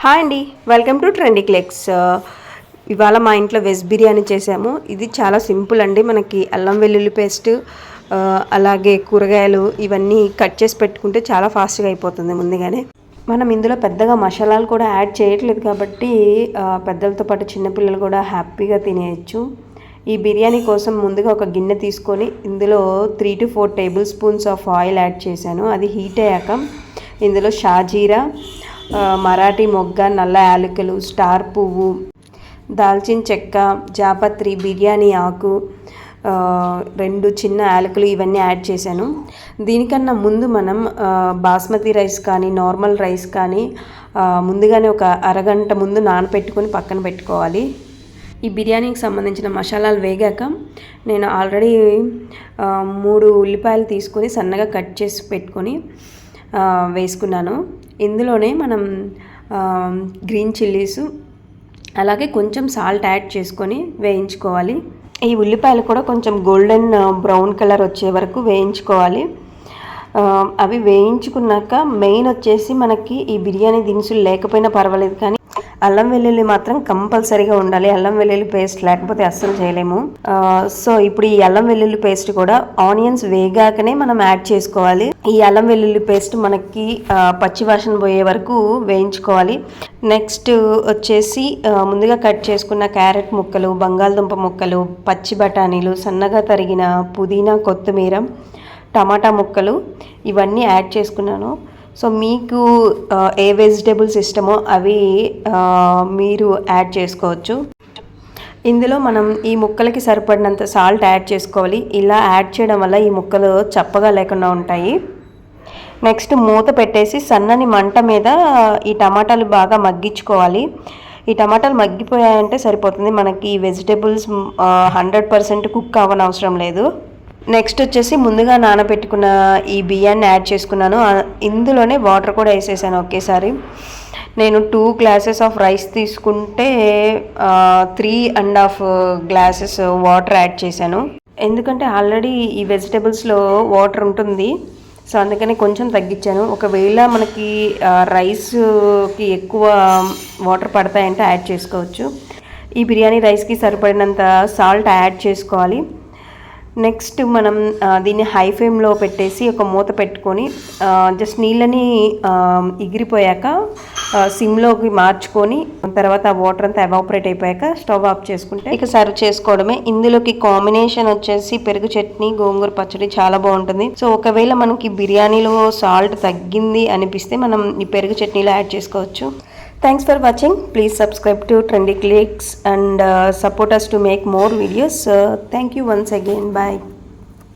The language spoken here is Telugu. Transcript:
హాయ్ అండి, వెల్కమ్ టు ట్రెండీ క్లిక్స్. ఇవాళ మా ఇంట్లో వెజ్ బిర్యానీ చేసాము. ఇది చాలా సింపుల్ అండి. మనకి అల్లం వెల్లుల్లి పేస్ట్ అలాగే కూరగాయలు ఇవన్నీ కట్ చేసి పెట్టుకుంటే చాలా ఫాస్ట్గా అయిపోతుంది. ముందుగానే మనం ఇందులో పెద్దగా మసాలాలు కూడా యాడ్ చేయట్లేదు కాబట్టి పెద్దలతో పాటు చిన్నపిల్లలు కూడా హ్యాపీగా తినేయచ్చు. ఈ బిర్యానీ కోసం ముందుగా ఒక గిన్నె తీసుకొని ఇందులో 3 to 4 table spoons of oil add చేశాను. అది హీట్ అయ్యాక ఇందులో షాజీరా, మరాఠీ మొగ్గ, నల్ల యాలకులు, స్టార్ పువ్వు, దాల్చిన చెక్క, జాపత్రి, బిర్యానీ ఆకు, 2 చిన్న యాలకులు ఇవన్నీ యాడ్ చేశాను. దీనికన్నా ముందు మనం బాస్మతి రైస్ కానీ నార్మల్ రైస్ కానీ ముందుగానే ఒక అరగంట ముందు నానబెట్టుకొని పక్కన పెట్టుకోవాలి. ఈ బిర్యానీకి సంబంధించిన మసాలాలు వేగాక నేను ఆల్రెడీ 3 ఉల్లిపాయలు తీసుకొని సన్నగా కట్ చేసి పెట్టుకొని వేసుకున్నాను. ఇందులోనే మనం గ్రీన్ చిల్లీసు అలాగే కొంచెం సాల్ట్ యాడ్ చేసుకొని వేయించుకోవాలి. ఈ ఉల్లిపాయలు కూడా కొంచెం గోల్డెన్ బ్రౌన్ కలర్ వచ్చే వరకు వేయించుకోవాలి. అవి వేయించుకున్నాక మెయిన్ వచ్చేసి మనకి ఈ బిర్యానీ దినుసులు లేకపోయినా పర్వాలేదు, కానీ అల్లం వెల్లుల్లి మాత్రం కంపల్సరీగా ఉండాలి. అల్లం వెల్లుల్లి పేస్ట్ లేకపోతే అస్సలు చేయలేము. సో ఇప్పుడు ఈ అల్లం వెల్లుల్లి పేస్ట్ కూడా ఆనియన్స్ వేగాకనే మనం యాడ్ చేసుకోవాలి. ఈ అల్లం వెల్లుల్లి పేస్ట్ మనకి పచ్చి వాసన పోయే వరకు వేయించుకోవాలి. నెక్స్ట్ వచ్చేసి ముందుగా కట్ చేసుకున్న క్యారెట్ ముక్కలు, బంగాళదుంప ముక్కలు, పచ్చి బఠానీలు, సన్నగా తరిగిన పుదీనా, కొత్తిమీర, టమాటా ముక్కలు ఇవన్నీ యాడ్ చేసుకున్నాను. సో మీకు ఏ వెజిటేబుల్స్ ఇష్టమో అవి మీరు యాడ్ చేసుకోవచ్చు. ఇందులో మనం ఈ ముక్కలకి సరిపడినంత సాల్ట్ యాడ్ చేసుకోవాలి. ఇలా యాడ్ చేయడం వల్ల ఈ ముక్కలు చప్పగా లేకుండా ఉంటాయి. నెక్స్ట్ మూత పెట్టేసి సన్నని మంట మీద ఈ టమాటాలు బాగా మగ్గించుకోవాలి. ఈ టమాటాలు మగ్గిపోయాయంటే సరిపోతుంది. మనకి ఈ వెజిటేబుల్స్ 100% కుక్ అవ్వనవసరం లేదు. నెక్స్ట్ వచ్చేసి ముందుగా నానబెట్టుకున్న ఈ బియ్యాన్ని యాడ్ చేసుకున్నాను. ఇందులోనే వాటర్ కూడా వేసేసాను ఒకేసారి. నేను 2 గ్లాసెస్ ఆఫ్ రైస్ తీసుకుంటే 3.5 గ్లాసెస్ వాటర్ యాడ్ చేశాను. ఎందుకంటే ఆల్రెడీ ఈ వెజిటేబుల్స్లో వాటర్ ఉంటుంది, సో అందుకని కొంచెం తగ్గించాను. ఒకవేళ మనకి రైస్కి ఎక్కువ వాటర్ పడతాయంటే యాడ్ చేసుకోవచ్చు. ఈ బిర్యానీ రైస్కి సరిపడినంత సాల్ట్ యాడ్ చేసుకోవాలి. నెక్స్ట్ మనం దీన్ని హై ఫ్లేమ్లో పెట్టేసి ఒక మూత పెట్టుకొని జస్ట్ నీళ్ళని ఎగిరిపోయాక సిమ్లోకి మార్చుకొని తర్వాత వాటర్ అంతా ఎవాపరేట్ అయిపోయాక స్టవ్ ఆఫ్ చేసుకుంటే ఇక సర్వ్ చేసుకోవడమే. ఇందులోకి కాంబినేషన్ వచ్చేసి పెరుగు చట్నీ, గోంగూర పచ్చడి చాలా బాగుంటుంది. సో ఒకవేళ మనకి బిర్యానీలో సాల్ట్ తగ్గింది అనిపిస్తే మనం ఈ పెరుగు చట్నీలో యాడ్ చేసుకోవచ్చు. Thanks for watching. Please subscribe to Trendy Clicks and support us to make more videos. Thank you once again. Bye.